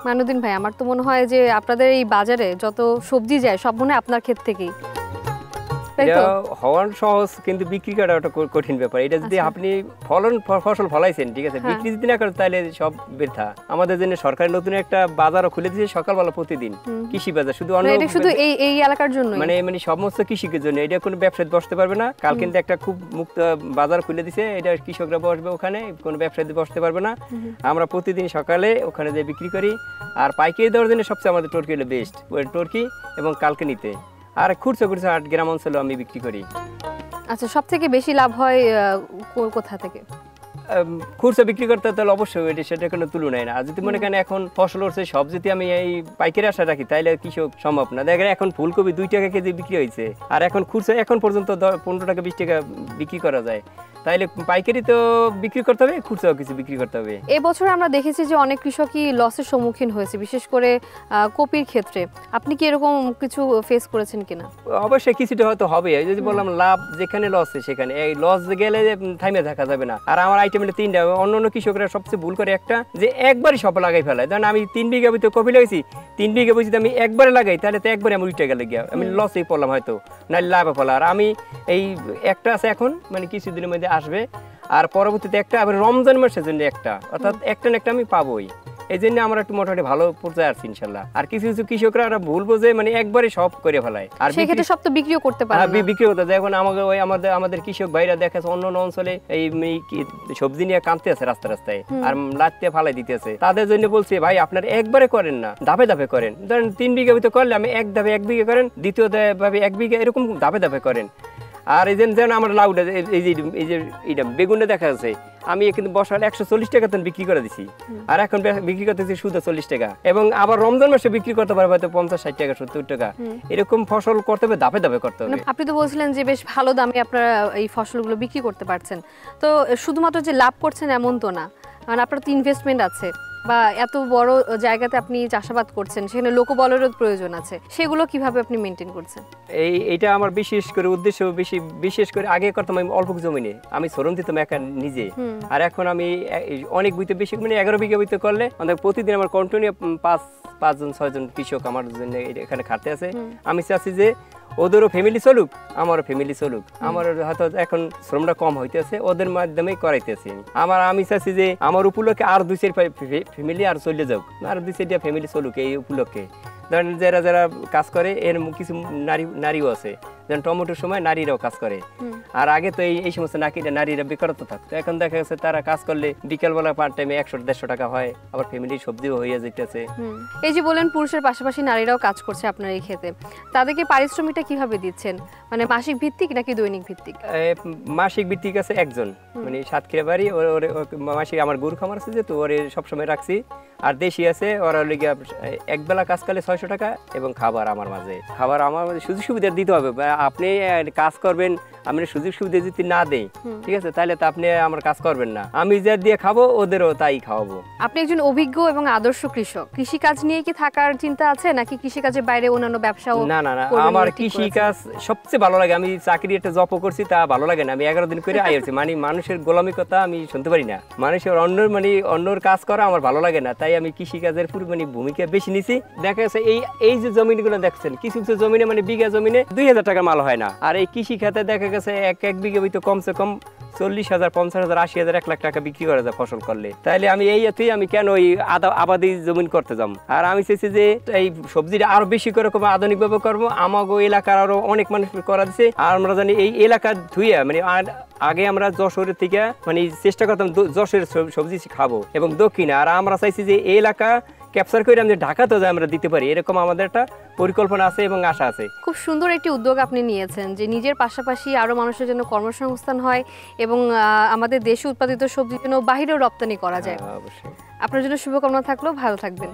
মাইনুদ্দিন ভাই, আমার তো মনে হয় যে আপনাদের এই বাজারে যত সবজি যায় সব মনে হয় আপনার ক্ষেত থেকেই, তাই তো? হওয়ার সহজ, কিন্তু বিক্রি করা ওটা কঠিন ব্যাপার। এটা যদি আপনি ফসল ফলাইছেন, ঠিক আছে, বিক্রি যদি না করেন তাহলে সব বৃথা। আমাদের জন্য সরকার নতুন একটা বাজারও খুলে দিয়েছে সকালবেলা প্রতিদিন, কৃষি বাজার। শুধু এটা শুধু এই এলাকার জন্য, মানে সমস্ত কৃষিকের জন্য। এটা কোনো ব্যবসায়ী বসতে পারবে না। কাল কিন্তু একটা খুব মুক্ত বাজার খুলে দিয়েছে, এটা কৃষকরা বসবে ওখানে, কোনো ব্যবসায়ী বসতে পারবে না। আমরা প্রতিদিন সকালে ওখানে যে বিক্রি করি। আর পাইকারি দেওয়ার জন্য সবচেয়ে আমাদের টর্কি হলো বেস্ট, টর্কি এবং কালকে নিতে। আর খুচরো 8 গ্রাম অঞ্চলে আমি বিক্রি করি। আচ্ছা, সব থেকে বেশি লাভ হয় কোথা থেকে? খুচরো বিক্রি করতে তাহলে অবশ্যই সেটা কোনো তুলনায় না। আর যদি মনে করেন এখন ফসল হচ্ছে সব যদি আমি এই পাইকারি আশা রাখি তাহলে কৃষক সম্ভব না। দেখেন এখন ফুলকপি 2 টাকা কেজি বিক্রি হয়েছে, আর এখন খুচরো এখন পর্যন্ত 15 টাকা 20 টাকা বিক্রি করা যায়। তাইলে পাইকারি তো বিক্রি করতে হবে, খুচরো কিছু বিক্রি করতে হবে। এবছর আমরা দেখেছি যে অনেক কৃষকই লসের সম্মুখীন হয়েছে, বিশেষ করে কপির ক্ষেত্রে। আপনি কি এরকম কিছু ফেস করেছেন কিনা? অবশ্যই কিছুটা হয়তো হবে। যদি বললাম লাভ যেখানে লস সেখানে, এই লস গেলে থাইমে থাকা যাবে না। আর আমার আইটেম 3টা। অন্য কৃষকরা সবচেয়ে ভুল করে একটা, যে একবারই সব লাগাই ফেলায়। ধরেন আমি 3 বিঘা ভিতরে কপি লাগাইছি, 3 বিঘা যদি আমি একবারে লাগাই তাহলে তো একবারে আমি উল্টে গেলে গিয়া আমি লসেই পড়লাম হয়তো, না লাভে পড়লাম। আর আমি এই একটা আছে এখন, মানে কিছুদিনের মধ্যে আসবে, আর পরবর্তীতে একটা আবার রমজান মাসের জন্য একটা, অর্থাৎ একটা না একটা আমি পাবোই। এই জন্য আমরা একটু মোটামুটি ভালো পর্যায়ে আছি ইনশাল্লাহ। আর কিছু কিছু কৃষকরা ভুল বোঝে, মানে একবারে সব করে ফেলায়। আর সেক্ষেত্রে সব তো বিক্রিও করতে পারে না। বিক্রি করতে যায়। এখন আমাদের কৃষক ভাইরা দেখাচ্ছে অন্য অঞ্চলে এই সবজি নিয়ে কাঁদতে আছে রাস্তায়, আর লাত্তে ফালাই দিতে আছে। তাদের জন্য বলছে ভাই আপনার একবারে করেন না, ধাপে ধাপে করেন। ধরেন 3 বিঘা ভিতরে করলে আমি এক ধাপে 1 বিঘা করেন, দ্বিতীয় ধাপে 1 বিঘা, এরকম ধাপে ধাপে করেন। আর এই যেন আমার লাউটা এই যে বেগুনটা দেখা যাচ্ছে, আমি কিন্তু বসালে 140 টাকা বিক্রি করে দিছি, আর এখন বিক্রি করতেছি শুধু 40 টাকা। এবং আবার রমজান মাসে বিক্রি করতে পারবে হয়তো 50-60 টাকা 70 টাকা। এরকম ফসল করতে হবে, ধাপে ধাপে করতে হবে। আপনি তো বলছিলেন যে বেশ ভালো দামে আপনারা এই ফসলগুলো বিক্রি করতে পারছেন। তো শুধুমাত্র যে লাভ করছেন এমন তো না, কারণ আপনার তো ইনভেস্টমেন্ট আছে, বা এত বড় জায়গাতে আপনি চাষাবাদ করছেন, সেখানে লোকবলেরও প্রয়োজন আছে। সেগুলো কিভাবে আপনি মেনটেন করছেন? এইটা আমার বিশেষ করে উদ্দেশ্য, বিশেষ করে আগে করতাম আমি অল্প জমিনে, আমি শ্রম দিতাম একা নিজে। আর এখন আমি অনেক বইতে বেশি, মানে 11 বিঘা বইতে করলে প্রতিদিন আমার কন্টিনিউ 5-6 জন কৃষক আমার জন্য এখানে খাটতে আছে। আমি চাচ্ছি যে ওদেরও ফ্যামিলি চলুক, আমারও ফ্যামিলি চলুক। আমার হয়তো এখন শ্রমটা কম হইতেছে, ওদের মাধ্যমেই করাইতেছি আমি চাচ্ছি যে আমার উপলক্ষে আর 2-4 ফ্যামিলি আর চলে যাক, আর 2-4টা ফ্যামিলি চলুক এই উপলক্ষে। ধরেন যারা কাজ করে, এর কিছু নারীও আছে, যেমন টমেটোর সময় নারীরাও কাজ করে। আর আগে তো এই সমস্ত নারীরা বেকারত্ব থাকতো, এখন দেখা গেছে তারা কাজ করলে বিকেলবেলা পার টাইমে 100-150 টাকা হয়, আবার ফ্যামিলির সবজিও হয়ে যেতেছে। এই যে বলেন পুরুষের পাশাপাশি নারীরাও কাজ করছে আপনার এই ক্ষেতে, তাদেরকে পারিশ্রমিকটা কিভাবে দিচ্ছেন? মানে মাসিক ভিত্তিক নাকি দৈনিক ভিত্তিক? মাসিক ভিত্তিক আছে একজন, মানে সাতক্ষীরা বাড়ি, ওর মাসিক আমার গরু খামার আছে, যে তো ওরে সবসময় রাখছি। আর দেশি আছে, ওরা লেগে একবেলা কাজ করলে 600 টাকা, এবং খাবার আমার মাঝে সুযোগ সুবিধা দিতে হবে। আপনি কাজ করবেন, আমি সুযোগ সুবিধা যদি না দেই, ঠিক আছে, তাহলে তো আপনি আমার কাজ করবেন না। আমি যা দিয়ে খাবো ওদেরও তাই খাওয়াবো। আপনি একজন অভিজ্ঞ এবং আদর্শ কৃষক, কৃষিকাজ নিয়ে কি থাকার চিন্তা আছে, নাকি কৃষিকাজের বাইরে অন্যান্য ব্যবসাও? না, আমার কৃষিকাজ সবচেয়ে ভালো লাগে। আমি চাকরি একটা জব করছি, তা ভালো লাগে না। আমি 11 দিন করে আইছি, মানে মানুষের গোলামি কথা আমি শুনতে পারি না। মানুষের অন্যর কাজ করা আমার ভালো লাগে না, তাই আমি কৃষিকাজের ভূমিকা বেশি নিছি। দেখা যাচ্ছে এই যে জমিনগুলো দেখছেন, কিছু কিছু জমিনে, মানে বিঘা জমিনে 2000 টাকা মাল হয় না। আর এই কৃষি খাতে দেখা গেছে এক বিঘা ভিতরে কমসে কম 40,000, 50,000, 80,000, 1 লাখ টাকা বিক্রি করা যায় ফসল করলে। তাইলে আমি আমি কেন ওই আবাদি জমিন করতে যাম? আর আমি চাইছি যে এই সবজিটা আরো বেশি করে আধুনিক ভাবে করবো। আমাগো এলাকার আরো অনেক মানুষ করা দিচ্ছে। আর আমরা জানি এই এলাকা ধুইয়া, মানে আগে আমরা যশোরের থেকে মানে চেষ্টা করতাম যশোরের সবজি খাবো এবং দক্ষিণে। আর আমরা চাইছি যে এই এলাকা ক্যাপচার করে আমরা ঢাকাতেও যে আমরা দিতে পারি, এরকম আমাদের একটা পরিকল্পনা আছে এবং আশা আছে। খুব সুন্দর একটি উদ্যোগ আপনি নিয়েছেন, যে নিজের পাশাপাশি আরো মানুষের জন্য কর্মসংস্থান হয় এবং আমাদের দেশে উৎপাদিত সবজি যেন বাহিরেও রপ্তানি করা যায়। অবশ্যই। আপনার জন্য শুভকামনা থাকলো, ভালো থাকবেন।